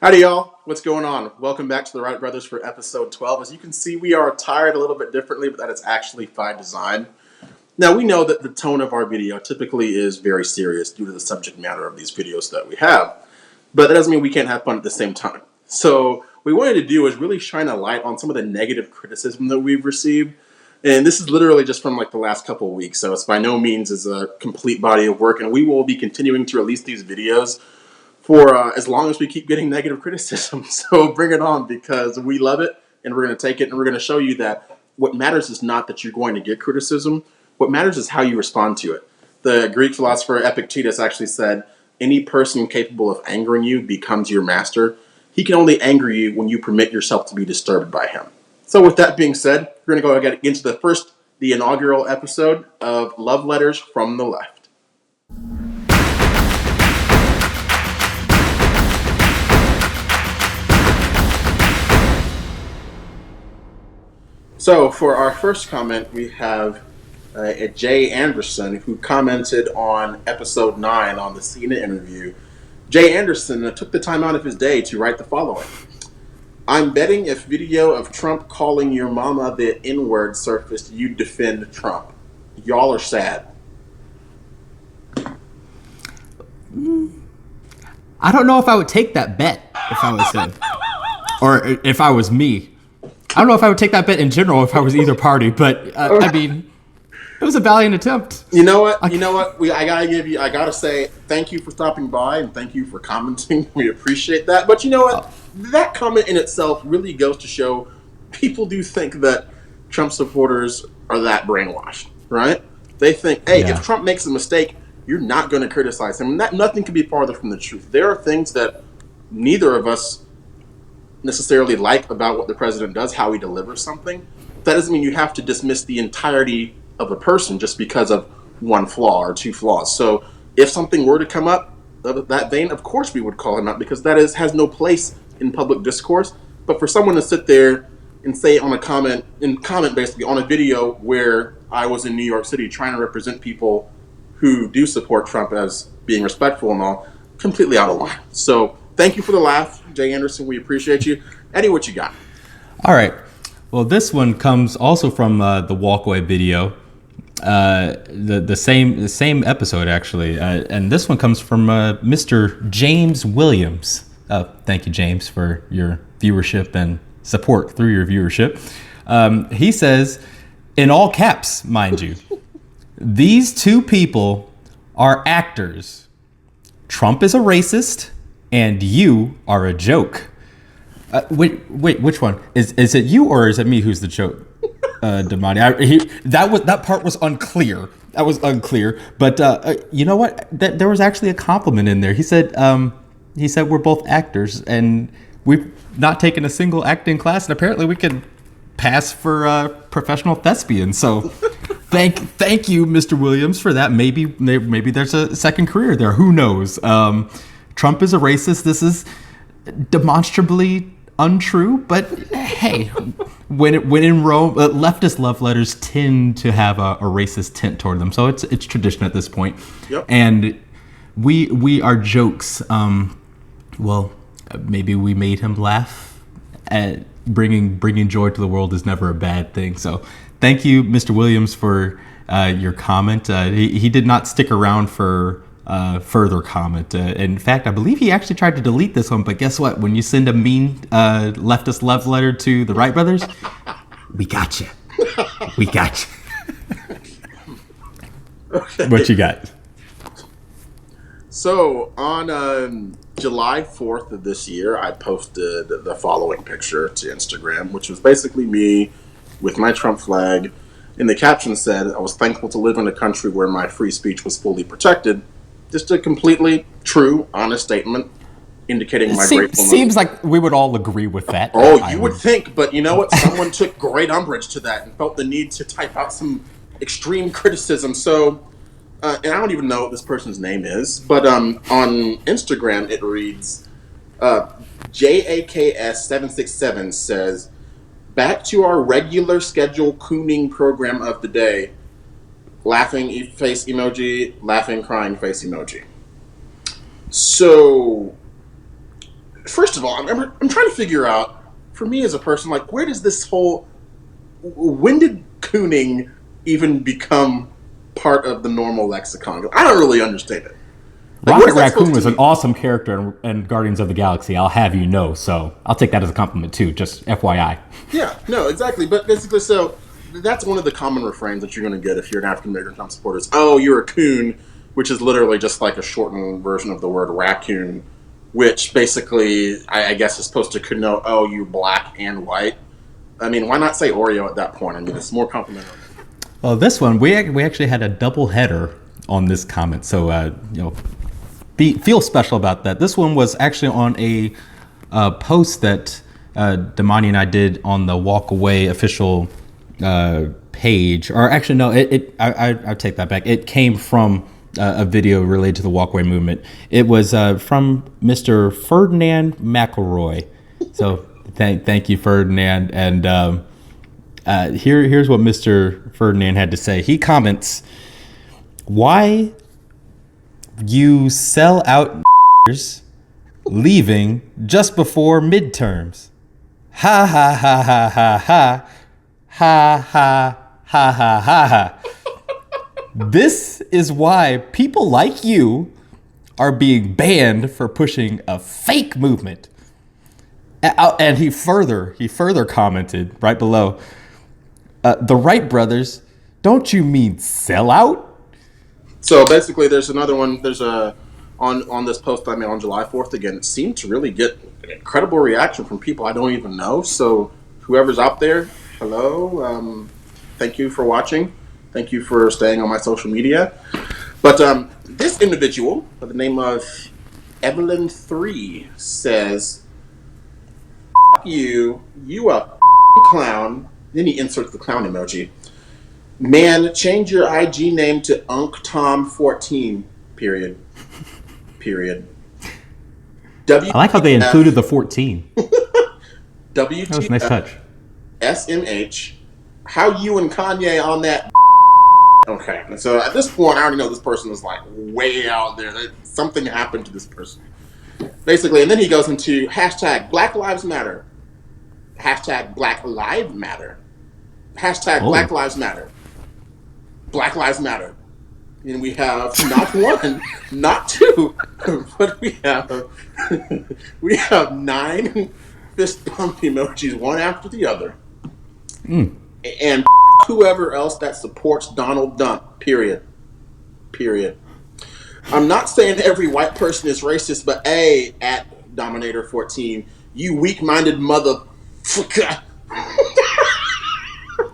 Howdy, y'all. What's going on? Welcome back to the Wright Brothers for episode 12. As you can see, we are tired a little bit differently, but that is actually by design. Now, we know that the tone of our video typically is very serious due to the subject matter of these videos that we have, but that doesn't mean we can't have fun at the same time. So, what we wanted to do is really shine a light on some of the negative criticism that we've received. And this is literally just from like the last couple of weeks, so it's by no means is a complete body of work, and we will be continuing to release these videos for as long as we keep getting negative criticism. So bring it on, because we love it, and we're going to take it, and we're going to show you that what matters is not that you're going to get criticism. What matters is how you respond to it. The Greek philosopher Epictetus actually said, any person capable of angering you becomes your master. He can only anger you when you permit yourself to be disturbed by him. So with that being said, we're going to go and get into the inaugural episode of Love Letters from the Left. So, for our first comment, we have Jay Anderson, who commented on episode 9 on the Cena interview. Jay Anderson took the time out of his day to write the following. I'm betting if video of Trump calling your mama the N-word surfaced, you'd defend Trump. Y'all are sad. I don't know if I would take that bet if I was him. Or if I was me. I don't know if I would take that bet in general if I was either party, but I mean, it was a valiant attempt. You know what? I gotta say thank you for stopping by and thank you for commenting. We appreciate that. But you know what? That comment in itself really goes to show people do think that Trump supporters are that brainwashed, right? They think, hey, if Trump makes a mistake, you're not going to criticize him. And nothing could be farther from the truth. There are things that neither of us necessarily like about what the president does, how he delivers something. That doesn't mean you have to dismiss the entirety of a person just because of one flaw or two flaws. So if something were to come up of that vein, of course we would call him out, because that has no place in public discourse. But for someone to sit there and say on a comment basically on a video where I was in New York City trying to represent people who do support Trump as being respectful and all, completely out of line. So thank you for the laugh, Jay Anderson. We appreciate you. Eddie, what you got? All right. Well, this one comes also from the walkaway video, the same episode actually, and this one comes from Mr. James Williams. Thank you, James, for your viewership and support through your viewership. He says, in all caps, mind you, these two people are actors. Trump is a racist, and you are a joke. Wait, which one? Is it you or is it me who's the joke? Damani, that part was unclear. That was unclear. But you know what? There was actually a compliment in there. He said we're both actors, and we've not taken a single acting class, and apparently we can pass for professional thespians. So thank you, Mr. Williams, for that. Maybe there's a second career there. Who knows? Trump is a racist. This is demonstrably untrue, but hey, when in Rome, leftist love letters tend to have a racist tint toward them. So it's tradition at this point. Yep. And we are jokes. Well, maybe we made him laugh. At bringing joy to the world is never a bad thing. So thank you, Mr. Williams, for your comment. He did not stick around for further comment. In fact, I believe he actually tried to delete this one, but guess what? When you send a mean leftist love letter to the Wright brothers, we got you. We got you. Okay. What you got? So on July 4th of this year, I posted the following picture to Instagram, which was basically me with my Trump flag. And the caption said, I was thankful to live in a country where my free speech was fully protected. Just a completely true, honest statement indicating my gratefulness. Seems like we would all agree with that. Oh, you would think, but you know what? Someone took great umbrage to that and felt the need to type out some extreme criticism. So, and I don't even know what this person's name is, but on Instagram it reads, JAKS767 says, back to our regular schedule cooning program of the day. Laughing face emoji, laughing, crying face emoji. So, first of all, I'm trying to figure out, for me as a person, like, where does this whole, when did cooning even become part of the normal lexicon? I don't really understand it. Like, Rocket Raccoon was an awesome character in Guardians of the Galaxy, I'll have you know, so I'll take that as a compliment too, just FYI. Yeah, no, exactly. But basically, so that's one of the common refrains that you're going to get if you're an African American Trump supporter is, oh, you're a coon, which is literally just like a shortened version of the word raccoon, which basically, I guess, is supposed to connote, oh, you black and white. I mean, why not say Oreo at that point? I mean, it's more complimentary. Well, this one, we actually had a double header on this comment, so, feel special about that. This one was actually on a post that Damani and I did on the Walk Away official page, or actually no, I take that back. It came from a video related to the Walk Away movement. It was from Mr. Ferdinand McElroy. So thank you, Ferdinand. And here's what Mr. Ferdinand had to say. He comments, "Why you sell out niggers leaving just before midterms? Ha ha ha ha ha ha. Ha ha ha ha ha ha. This is why people like you are being banned for pushing a fake movement." And he further commented right below, "The Wright brothers, don't you mean sell out?" So basically, there's another one. There's on this post I made on July 4th again. It seemed to really get an incredible reaction from people I don't even know. So whoever's out there, hello. Thank you for watching. Thank you for staying on my social media. But this individual by the name of Evelyn3 says, "F you a clown." Then he inserts the clown emoji. "Man, change your IG name to UncTom14. Period. I like how they included the 14. WTF. That was a nice touch. SMH. How you and Kanye on that?" Okay, so at this point, I already know this person is like way out there. Something happened to this person. Basically, and then he goes into hashtag Black Lives Matter. Hashtag Black Lives Matter. Hashtag Black Lives Matter. Black Lives Matter. And we have not one, not two, but we have 9 fist pump emojis, one after the other. And whoever else that supports Donald Trump. Period. I'm not saying every white person is racist, but at Dominator14, you weak-minded motherfucker.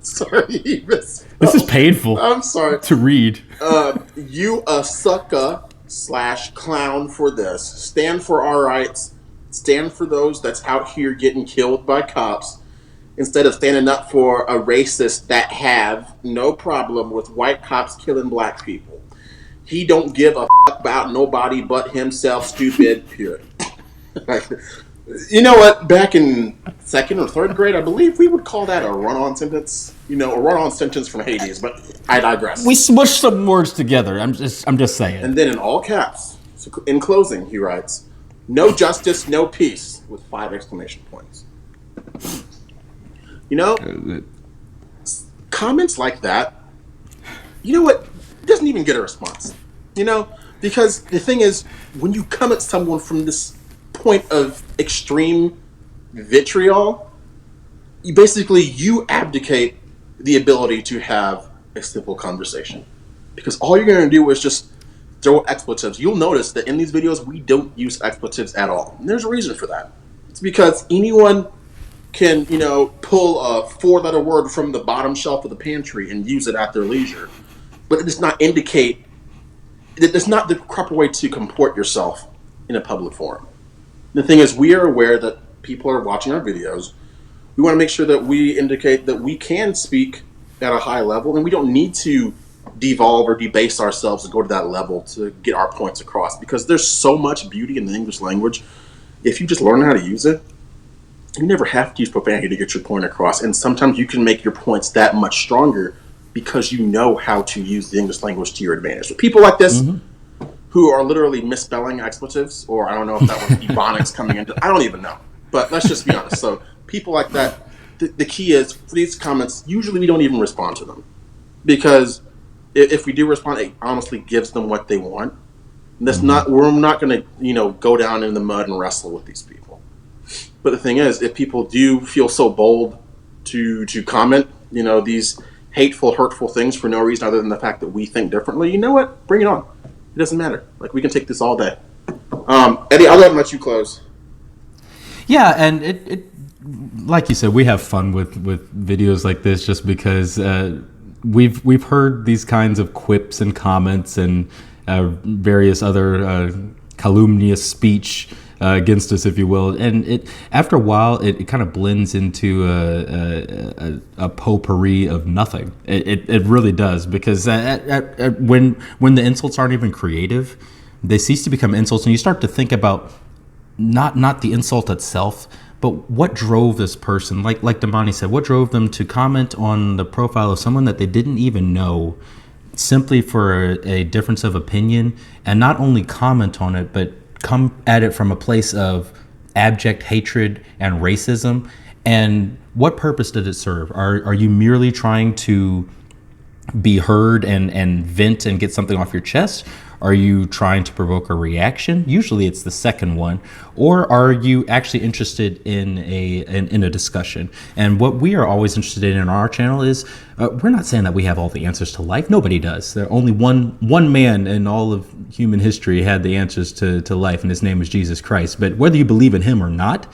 Sorry, this is painful. I'm sorry to read. You a sucker / clown for this. Stand for our rights. Stand for those that's out here getting killed by cops, instead of standing up for a racist that have no problem with white cops killing black people. He don't give a fuck about nobody but himself, stupid. Period. You know what? Back in 2nd or 3rd grade, I believe we would call that a run-on sentence. A run-on sentence from Hades. But I digress. We smushed some words together. I'm just saying. And then in all caps, so in closing, he writes, "No justice, no peace," with 5 exclamation points. Comments like that, you know what? It doesn't even get a response. Because the thing is, when you come at someone from this point of extreme vitriol, you abdicate the ability to have a simple conversation. Because all you're going to do is just throw expletives. You'll notice that in these videos, we don't use expletives at all. And there's a reason for that. It's because anyone can, pull a 4-letter word from the bottom shelf of the pantry and use it at their leisure. But it does not indicate, it's not the proper way to comport yourself in a public forum. The thing is, we are aware that people are watching our videos. We want to make sure that we indicate that we can speak at a high level, and we don't need to devolve or debase ourselves to go to that level to get our points across, because there's so much beauty in the English language. If you just learn how to use it, you never have to use profanity to get your point across. And sometimes you can make your points that much stronger because you know how to use the English language to your advantage. So people like this, who are literally misspelling expletives, or I don't know if that was ebonics coming into. I don't even know. But let's just be honest. So people like that. The key is for these comments. Usually, we don't even respond to them because if we do respond, it honestly gives them what they want. That's not. We're not going to go down in the mud and wrestle with these people. But the thing is, if people do feel so bold to comment, these hateful, hurtful things for no reason other than the fact that we think differently, you know what? Bring it on. It doesn't matter. Like, we can take this all day. Eddie, I'll let you close. Yeah, and it like you said, we have fun with videos like this just because we've heard these kinds of quips and comments and various other calumnious speech against us, if you will, and after a while it kind of blends into a potpourri of nothing. It really does, because when the insults aren't even creative, they cease to become insults, and you start to think about not the insult itself, but what drove this person, like Damani said, what drove them to comment on the profile of someone that they didn't even know, simply for a difference of opinion, and not only comment on it, but come at it from a place of abject hatred and racism. And what purpose did it serve? Are you merely trying to be heard and vent and get something off your chest? Are you trying to provoke a reaction? Usually it's the second one. Or are you actually interested in a discussion? And what we are always interested in our channel is, we're not saying that we have all the answers to life. Nobody does. There only one man in all of human history had the answers to life, and his name is Jesus Christ. But whether you believe in him or not,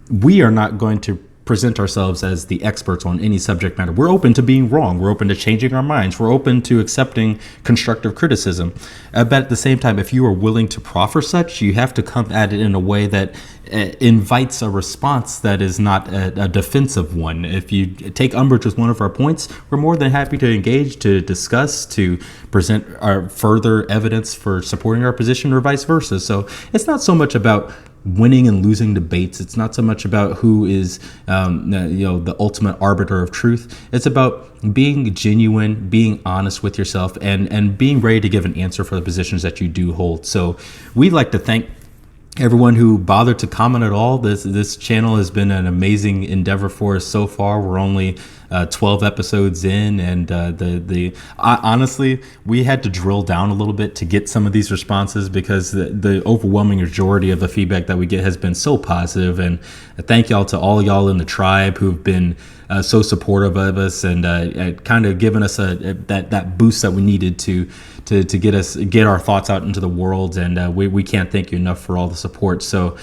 we are not going to present ourselves as the experts on any subject matter. We're open to being wrong. We're open to changing our minds. We're open to accepting constructive criticism. But at the same time, if you are willing to proffer such, you have to come at it in a way that invites a response that is not a defensive one. If you take umbrage with one of our points, we're more than happy to engage, to discuss, to present our further evidence for supporting our position, or vice versa. So it's not so much about winning and losing debates. It's not so much about who is the ultimate arbiter of truth. It's about being genuine, being honest with yourself, and being ready to give an answer for the positions that you do hold. So we'd like to thank everyone who bothered to comment at all. This channel has been an amazing endeavor for us so far. We're only 12 episodes in, and honestly, we had to drill down a little bit to get some of these responses, because the overwhelming majority of the feedback that we get has been so positive. And thank y'all to all y'all in the tribe who've been so supportive of us, and kind of given us that boost that we needed to get our thoughts out into the world. And we can't thank you enough for all the support. So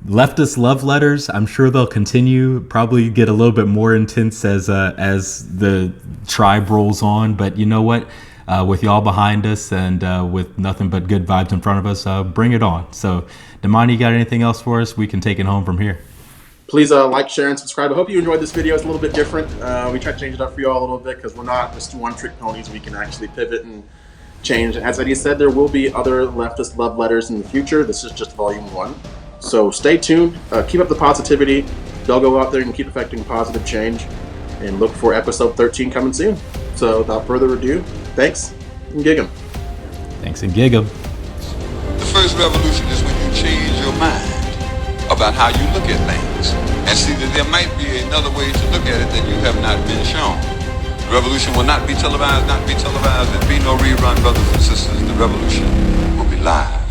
leftist love letters, I'm sure they'll continue, probably get a little bit more intense as the tribe rolls on. But you know what? With y'all behind us, and with nothing but good vibes in front of us, bring it on. So, Damani, you got anything else for us? We can take it home from here. Please like, share, and subscribe. I hope you enjoyed this video. It's a little bit different. We tried to change it up for you all a little bit, because we're not just one-trick ponies. We can actually pivot and change. As Eddie said, there will be other leftist love letters in the future. This is just volume 1. So stay tuned. Keep up the positivity. They'll go out there and keep affecting positive change. And look for episode 13 coming soon. So without further ado, thanks and gig 'em. Thanks and gig 'em. The first revolution is when you change your mind about how you look at things, and see that there might be another way to look at it that you have not been shown. The revolution will not be televised, There'll be no rerun, brothers and sisters. The revolution will be live.